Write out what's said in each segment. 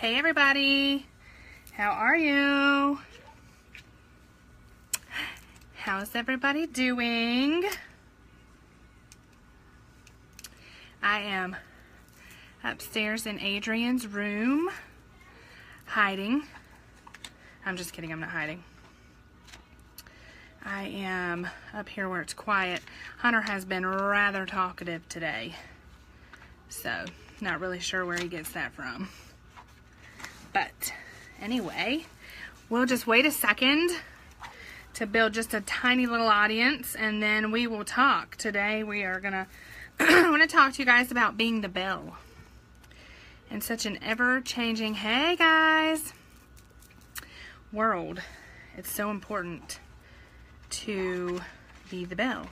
Hey everybody, how are you? How's everybody doing? I am upstairs in Adrian's room, hiding. I'm just kidding, I'm not hiding. I am up here where it's quiet. Hunter has been rather talkative today, so not really sure where he gets that from. But anyway, we'll just wait a second to build just a tiny little audience, and then we will talk. Today we are gonna I want to talk to you guys about being the Belle in such an ever-changing, hey guys, world. It's so important to be the Belle.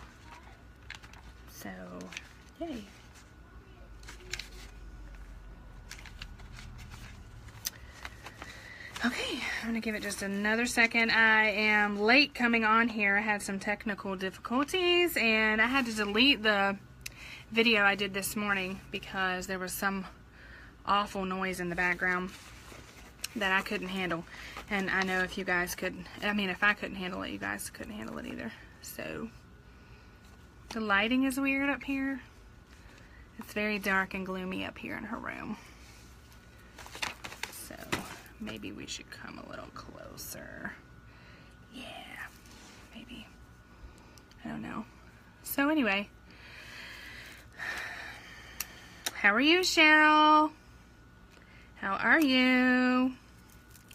So, yay. Okay, I'm going to give it just another second. I am late coming on here. I had some technical difficulties and I had to delete the video I did this morning because there was some awful noise in the background that I couldn't handle. And I know if you guys could, I mean, if I couldn't handle it, you guys couldn't handle it either. So, the lighting is weird up here. It's very dark and gloomy up here in her room. So, maybe we should come a little closer. Yeah, maybe. I don't know. So anyway, how are you, Cheryl? How are you?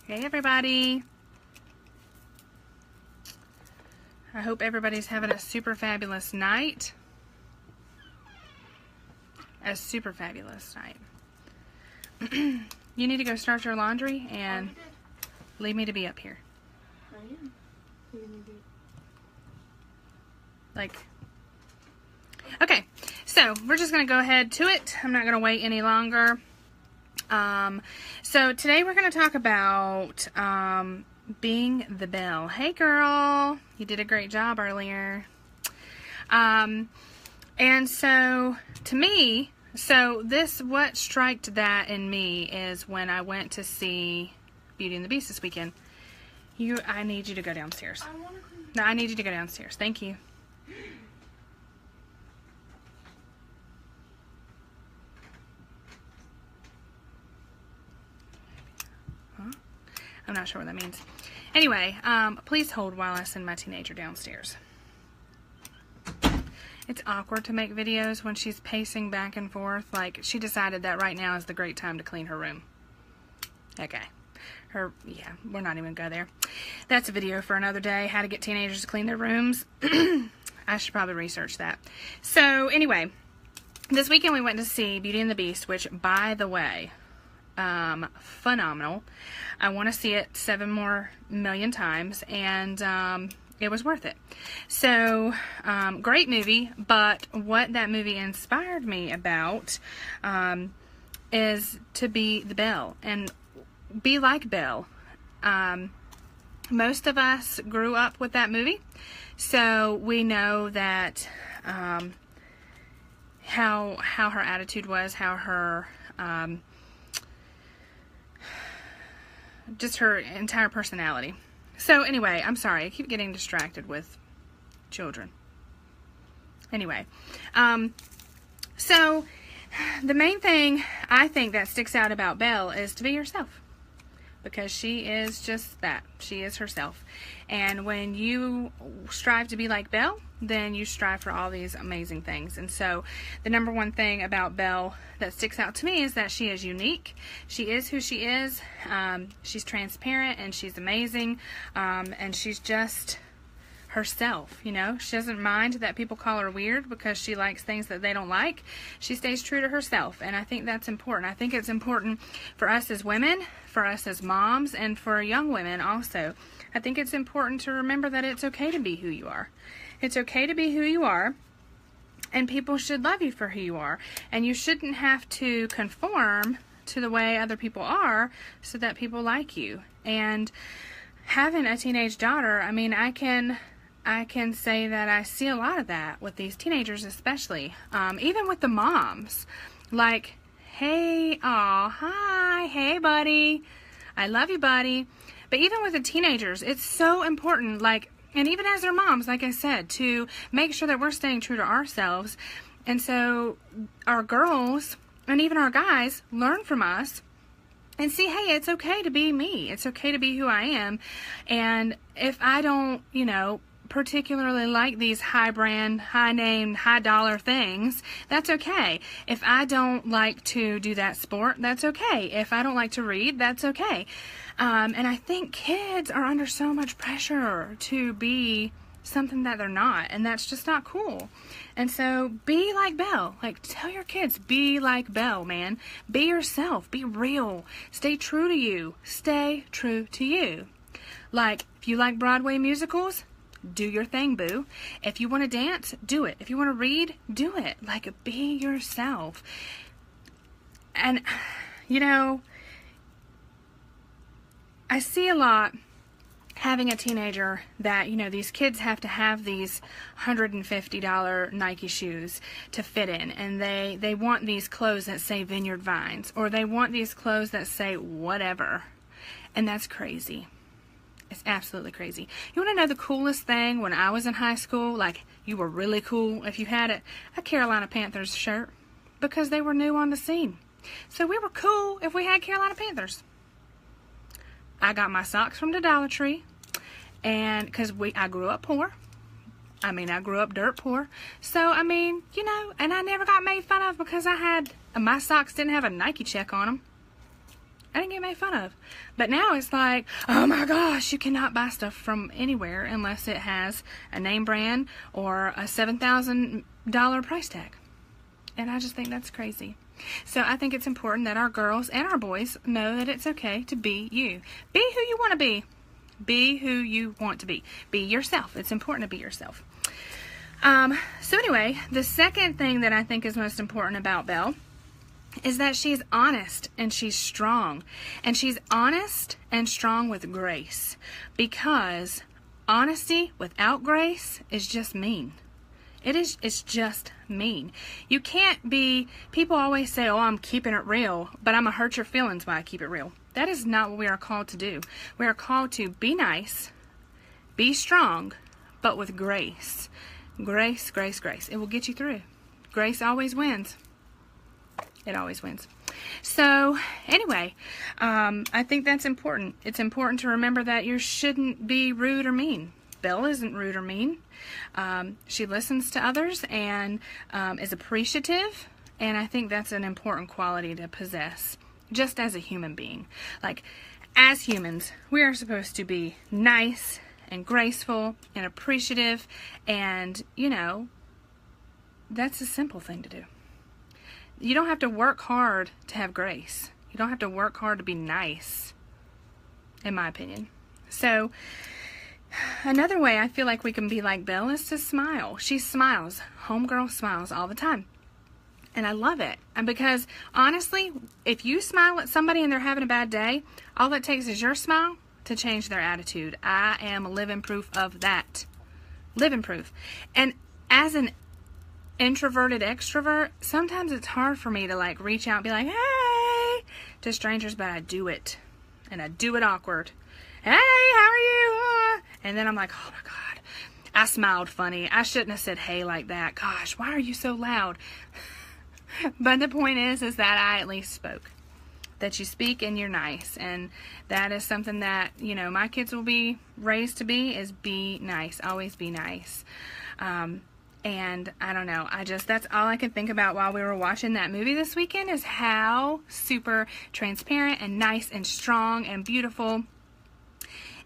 Hey, everybody. I hope everybody's having a super fabulous night. A super fabulous night. You need to go start your laundry and leave me to be up here. I am. Like, okay, so we're just going to go ahead to it. I'm not going to wait any longer. So today we're going to talk about being the Belle. Hey girl, you did a great job earlier. And so to me, what striked that in me is when I went to see Beauty and the Beast this weekend. I need you to go downstairs. No, I need you to go downstairs. Thank you. Huh? I'm not sure what that means. Anyway, please hold while I send my teenager downstairs. It's awkward to make videos when she's pacing back and forth. Like, she decided that right now is the great time to clean her room. Okay. Yeah, we're not even going to go there. That's a video for another day. How to get teenagers to clean their rooms. I should probably research that. So, anyway, this weekend we went to see Beauty and the Beast, which, by the way, phenomenal. I want to see it 7 more million times, and it was worth it. So, great movie, but what that movie inspired me about is to be the Belle and be like Belle. Most of us grew up with that movie, so we know that how her attitude was, how her just her entire personality. So anyway, I'm sorry, I keep getting distracted with children. Anyway, so the main thing I think that sticks out about Belle is to be yourself. Because she is just that. She is herself. And when you strive to be like Belle, then you strive for all these amazing things. And so the number one thing about Belle that sticks out to me is that she is unique. She is who she is. She's transparent and she's amazing. And she's just herself, you know. She doesn't mind that people call her weird because she likes things that they don't like. She stays true to herself, and I think that's important. I think it's important for us as women, for us as moms, and for young women also. I think it's important to remember that it's okay to be who you are. It's okay to be who you are, and people should love you for who you are, and you shouldn't have to conform to the way other people are so that people like you. And having a teenage daughter, I mean, I can say that I see a lot of that with these teenagers especially. Even with the moms. Like, Hey, aw, hi, hey, buddy. I love you, buddy. But even with the teenagers, it's so important, like, and even as their moms, like I said, to make sure that we're staying true to ourselves. And so our girls and even our guys learn from us and see, hey, it's okay to be me. It's okay to be who I am. And if I don't, particularly like these high brand, high name, high dollar things, that's okay. If I don't like to do that sport, that's okay. If I don't like to read, that's okay. And I think kids are under so much pressure to be something that they're not, and that's just not cool. And so be like Belle. Like, tell your kids, be like Belle, man. Be yourself. Be real. Stay true to you. Stay true to you. Like, if you like Broadway musicals, do your thing, boo. If you want to dance, do it. If you want to read, do it. Like, be yourself. And, I see a lot having a teenager that, these kids have to have these $150 Nike shoes to fit in. And they want these clothes that say Vineyard Vines. Or they want these clothes that say whatever. And that's crazy. It's absolutely crazy. You want to know the coolest thing when I was in high school? Like, you were really cool if you had a Carolina Panthers shirt because they were new on the scene. So we were cool if we had Carolina Panthers. I got my socks from the Dollar Tree, and because I grew up poor. I grew up dirt poor. So, and I never got made fun of because my socks didn't have a Nike check on them. I didn't get made fun of. But now it's like, oh my gosh, you cannot buy stuff from anywhere unless it has a name brand or a $7,000 price tag. And I just think that's crazy. So I think it's important that our girls and our boys know that it's okay to be you. Be who you want to be. Be who you want to be. Be yourself. It's important to be yourself. So anyway, the second thing that I think is most important about Belle is that she's honest and she's strong. And she's honest and strong with grace. Because honesty without grace is just mean. It's just mean. You can't be, people always say, oh, I'm keeping it real, but I'm going to hurt your feelings while I keep it real. That is not what we are called to do. We are called to be nice, be strong, but with grace. Grace, grace, grace. It will get you through. Grace always wins. It always wins. So, anyway, I think that's important. It's important to remember that you shouldn't be rude or mean. Belle isn't rude or mean. She listens to others and is appreciative, and I think that's an important quality to possess, just as a human being. Like, as humans, we are supposed to be nice and graceful and appreciative, and, that's a simple thing to do. You don't have to work hard to have grace. You don't have to work hard to be nice, in my opinion. So, another way I feel like we can be like Belle is to smile. She smiles. Homegirl smiles all the time. And I love it. And because, honestly, if you smile at somebody and they're having a bad day, all it takes is your smile to change their attitude. I am living proof of that. Living proof. And as an introverted extrovert, sometimes it's hard for me to like reach out and be like, hey, to strangers, but I do it. And I do it awkward. Hey, how are you? And then I'm like, oh my God, I smiled funny. I shouldn't have said hey like that. Gosh, why are you so loud? But the point is that I at least spoke. That you speak and you're nice. And that is something that, my kids will be raised to be, is be nice. Always be nice. And I don't know, that's all I could think about while we were watching that movie this weekend, is how super transparent and nice and strong and beautiful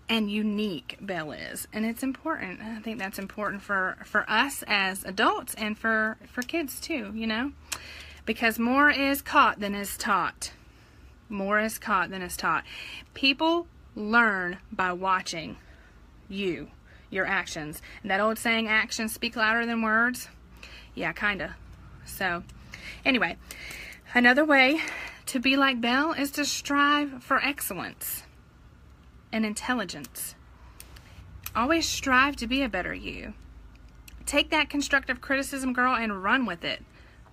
and unique Belle is. And it's important. I think that's important for us as adults and for kids too, because more is caught than is taught. More is caught than is taught. People learn by watching your actions. And that old saying, actions speak louder than words. Yeah, kinda. So, anyway, another way to be like Belle is to strive for excellence and intelligence. Always strive to be a better you. Take that constructive criticism, girl, and run with it.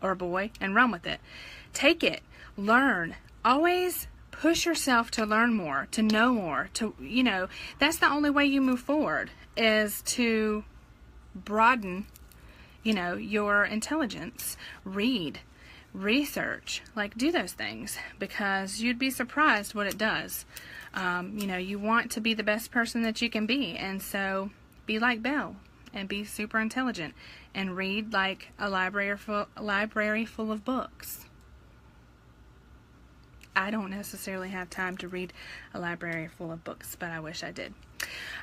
Or boy, and run with it. Take it. learn. Always push yourself to learn more, to know more, that's the only way you move forward, is to broaden, your intelligence. Read, research, do those things, because you'd be surprised what it does. You want to be the best person that you can be, and so be like Belle and be super intelligent and read like a library full of books. I don't necessarily have time to read a library full of books, but I wish I did.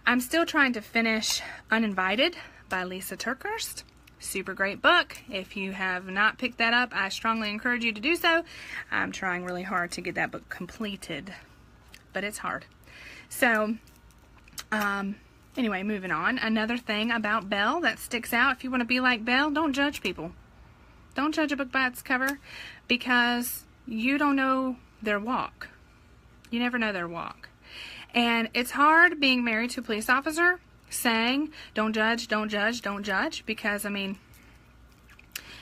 I'm still trying to finish Uninvited by Lisa TerKeurst. Super great book. If you have not picked that up, I strongly encourage you to do so. I'm trying really hard to get that book completed, but it's hard. So, anyway, moving on. Another thing about Belle that sticks out, if you want to be like Belle, don't judge people. Don't judge a book by its cover, because you don't know their walk. You never know their walk. And it's hard being married to a police officer saying, don't judge, don't judge, don't judge, because, I'm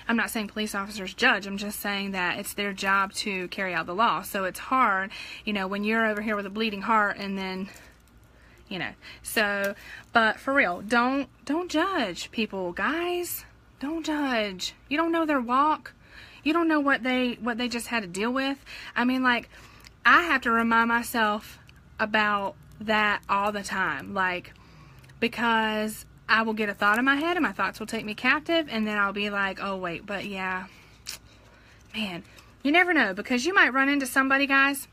not saying police officers judge. I'm just saying that it's their job to carry out the law. So it's hard, when you're over here with a bleeding heart, and then, so, but for real, don't judge people, guys. Don't judge. You don't know their walk. You don't know what they just had to deal with. I have to remind myself about that all the time, because I will get a thought in my head and my thoughts will take me captive, and then I'll be like, oh wait, but yeah, man, you never know, because you might run into somebody, guys,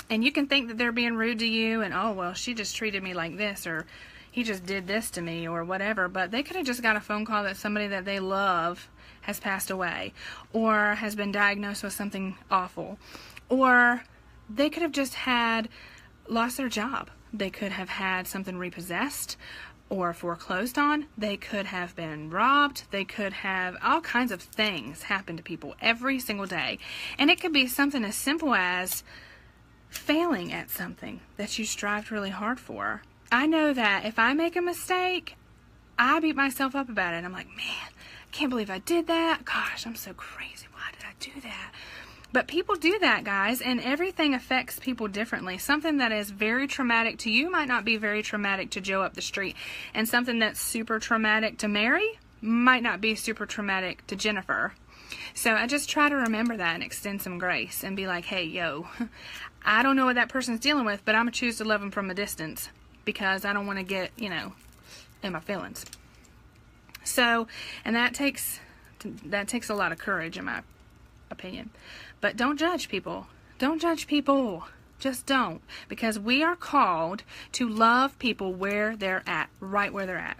and you can think that they're being rude to you, and oh well, she just treated me like this, or he just did this to me, or whatever, but they could have just got a phone call that somebody that they love has passed away, or has been diagnosed with something awful, or they could have just lost their job. They could have had something repossessed or foreclosed on. They could have been robbed. They could have all kinds of things happen to people every single day. And it could be something as simple as failing at something that you strived really hard for. I know that if I make a mistake, I beat myself up about it. I'm like, man, I can't believe I did that. Gosh, I'm so crazy. Why did I do that? But people do that, guys, and everything affects people differently. Something that is very traumatic to you might not be very traumatic to Joe up the street. And something that's super traumatic to Mary might not be super traumatic to Jennifer. So I just try to remember that and extend some grace and be like, hey, yo, I don't know what that person's dealing with, but I'm going to choose to love them from a distance, because I don't want to get, in my feelings. So, and that takes a lot of courage, in my opinion. But don't judge people. Don't judge people. Just don't. Because we are called to love people where they're at, right where they're at.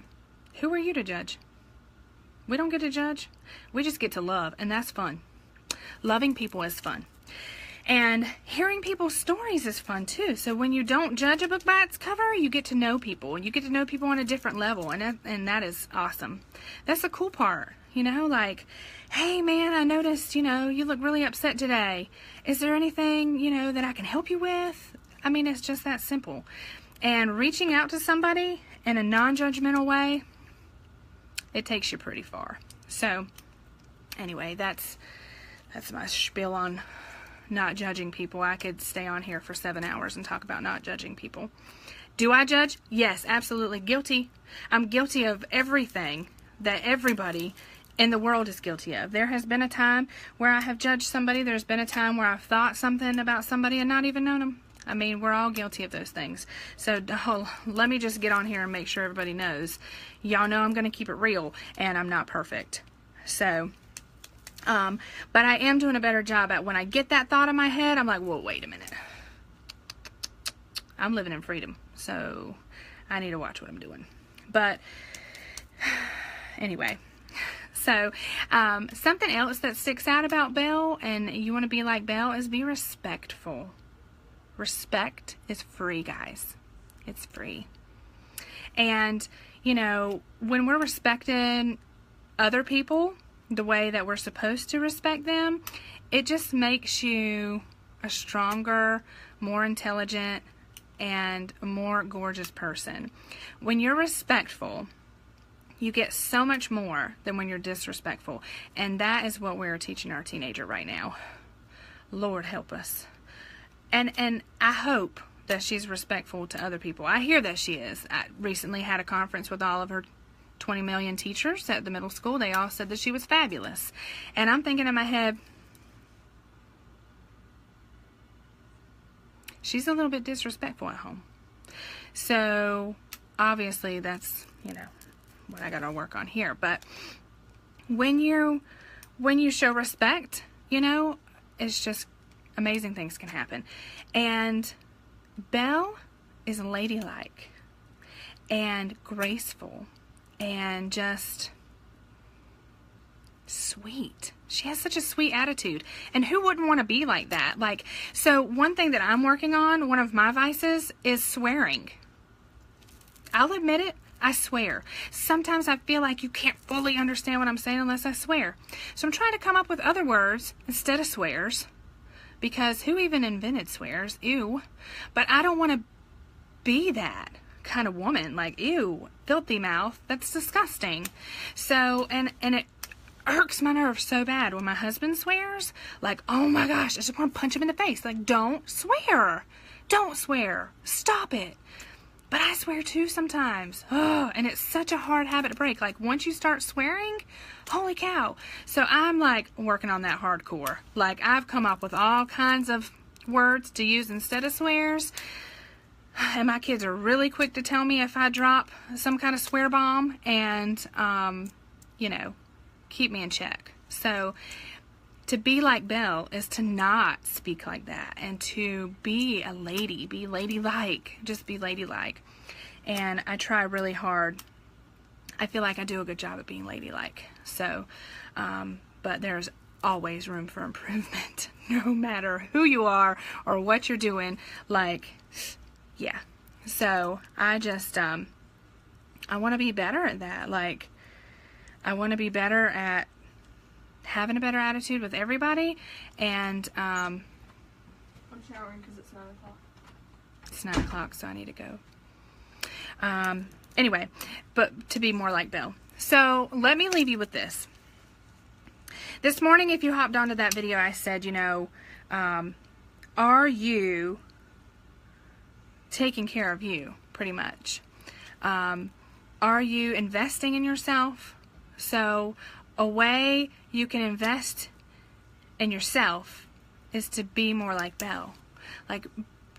Who are you to judge? We don't get to judge. We just get to love, and that's fun. Loving people is fun. And hearing people's stories is fun too. So when you don't judge a book by its cover, you get to know people. You get to know people on a different level, and that is awesome. That's the cool part. Hey man, I noticed, you look really upset today. Is there anything, that I can help you with? It's just that simple. And reaching out to somebody in a non-judgmental way, it takes you pretty far. So, anyway, that's my spiel on not judging people. I could stay on here for 7 hours and talk about not judging people. Do I judge? Yes, absolutely guilty. I'm guilty of everything that everybody in the world is guilty of. There has been a time where I have judged somebody. There's been a time where I've thought something about somebody and not even known them. We're all guilty of those things. So let me just get on here and make sure everybody knows. Y'all know I'm going to keep it real, and I'm not perfect. So, but I am doing a better job at when I get that thought in my head, I'm like, whoa, wait a minute. I'm living in freedom, so I need to watch what I'm doing. But anyway, so something else that sticks out about Belle, and you want to be like Belle, is be respectful. Respect is free, guys. It's free. And, when we're respecting other people the way that we're supposed to respect them, it just makes you a stronger, more intelligent, and a more gorgeous person. When you're respectful, you get so much more than when you're disrespectful. And that is what we're teaching our teenager right now. Lord help us. And I hope that she's respectful to other people. I hear that she is. I recently had a conference with all of her 20 million teachers at the middle school. They all said that she was fabulous. And I'm thinking in my head, she's a little bit disrespectful at home. So obviously that's, what I got to work on here. But when you show respect, it's just amazing things can happen. And Belle is ladylike and graceful and just sweet. She has such a sweet attitude. And who wouldn't want to be like that? So one thing that I'm working on, one of my vices, is swearing. I'll admit it. I swear. Sometimes I feel like you can't fully understand what I'm saying unless I swear. So I'm trying to come up with other words instead of swears. Because who even invented swears? Ew. But I don't want to be that kind of woman. Ew, filthy mouth. That's disgusting. So, and it irks my nerves so bad when my husband swears. Oh my gosh, I just want to punch him in the face. Don't swear. Don't swear. Stop it. But I swear too sometimes. Oh, and it's such a hard habit to break. Once you start swearing, holy cow. So I'm working on that hardcore. I've come up with all kinds of words to use instead of swears. And my kids are really quick to tell me if I drop some kind of swear bomb and, keep me in check. So to be like Belle is to not speak like that and to be a lady, be ladylike, just be ladylike. And I try really hard. I feel like I do a good job at being ladylike. So, but there's always room for improvement, no matter who you are or what you're doing. Yeah. So I just, I want to be better at that. I want to be better at having a better attitude with everybody. And I'm showering because it's 9 o'clock. It's 9 o'clock, so I need to go. Anyway, but to be more like Belle. So let me leave you with this. This morning, if you hopped onto that video, I said, are you taking care of you, pretty much? Are you investing in yourself? So a way you can invest in yourself is to be more like Belle.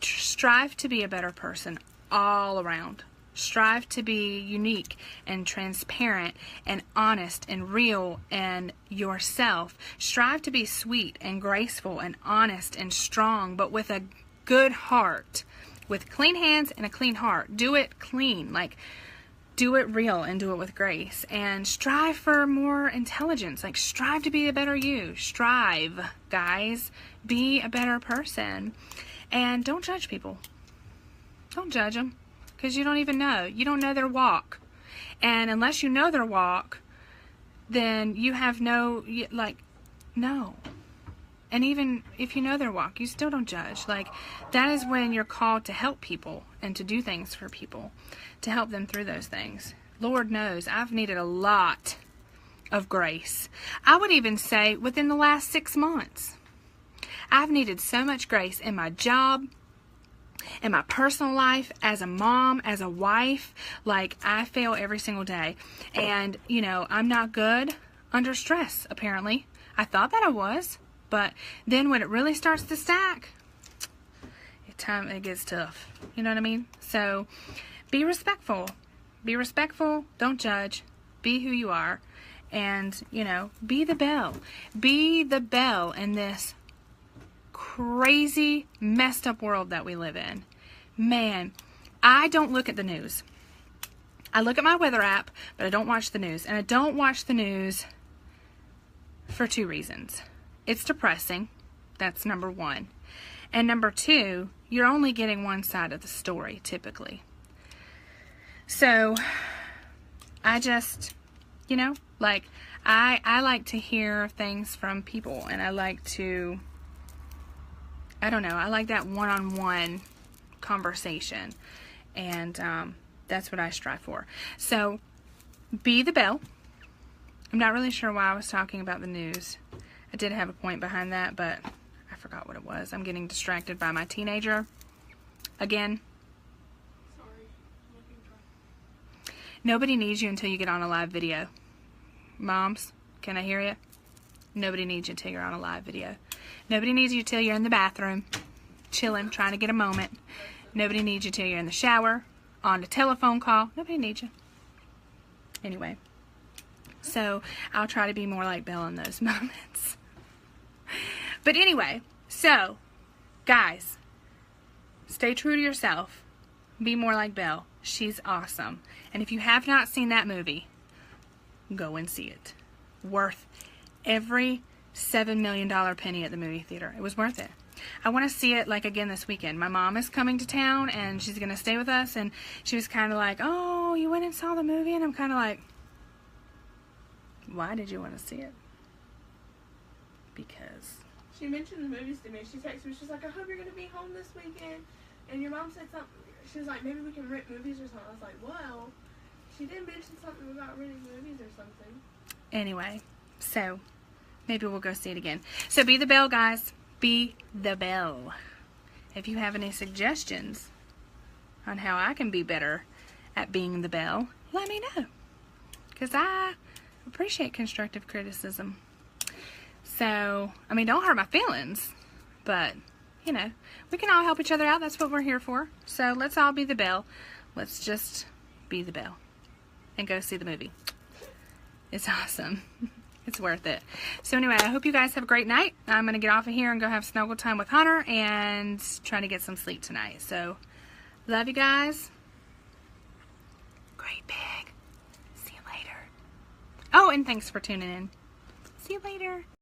Strive to be a better person all around. Strive to be unique and transparent and honest and real and yourself. Strive to be sweet and graceful and honest and strong, but with a good heart. With clean hands and a clean heart. Do it clean. Do it real and do it with grace. And strive for more intelligence. Strive to be a better you. Strive, guys. Be a better person. And don't judge people. Don't judge them. Because you don't even know. You don't know their walk. And unless you know their walk, then you have no. And even if you know their walk, you still don't judge. That is when you're called to help people and to do things for people, to help them through those things. Lord knows, I've needed a lot of grace. I would even say within the last 6 months, I've needed so much grace in my job, in my personal life, as a mom, as a wife. I fail every single day. And, I'm not good under stress, apparently. I thought that I was. But then when it really starts to stack, it gets tough. You know what I mean? So be respectful. Be respectful. Don't judge. Be who you are. And, be the Belle. Be the Belle in this crazy, messed up world that we live in. Man, I don't look at the news. I look at my weather app, but I don't watch the news. And I don't watch the news for 2 reasons. It's depressing. That's number 1. And number 2, you're only getting one side of the story, typically. So, I just, I like to hear things from people. And I like to, I like that one-on-one conversation. And that's what I strive for. So, be the Belle. I'm not really sure why I was talking about the news. I did have a point behind that, but I forgot what it was. I'm getting distracted by my teenager again. Sorry. Nobody needs you until you get on a live video. Moms, can I hear you? Nobody needs you until you're on a live video. Nobody needs you until you're in the bathroom, chilling, trying to get a moment. Nobody needs you until you're in the shower, on a telephone call. Nobody needs you. Anyway, so I'll try to be more like Belle in those moments. But anyway, so, guys, stay true to yourself. Be more like Belle. She's awesome. And if you have not seen that movie, go and see it. Worth every $7 million penny at the movie theater. It was worth it. I want to see it like again this weekend. My mom is coming to town and she's going to stay with us, and she was kind of like, oh, you went and saw the movie? And I'm kind of like, why did you want to see it? Because She mentioned the movies to me. She texted me. She's like, I hope you're going to be home this weekend. And your mom said something. She was like, maybe we can rent movies or something. I was like, well, she did mention something about renting movies or something. Anyway, so maybe we'll go see it again. So be the Belle, guys. Be the Belle. If you have any suggestions on how I can be better at being the Belle, let me know. Because I appreciate constructive criticism. So, I mean, don't hurt my feelings. But, you know, we can all help each other out. That's what we're here for. So let's all be the Belle. Let's just be the Belle. And go see the movie. It's awesome. It's worth it. So anyway, I hope you guys have a great night. I'm going to get off of here and go have snuggle time with Hunter and try to get some sleep tonight. So, love you guys. Great big. See you later. Oh, and thanks for tuning in. See you later.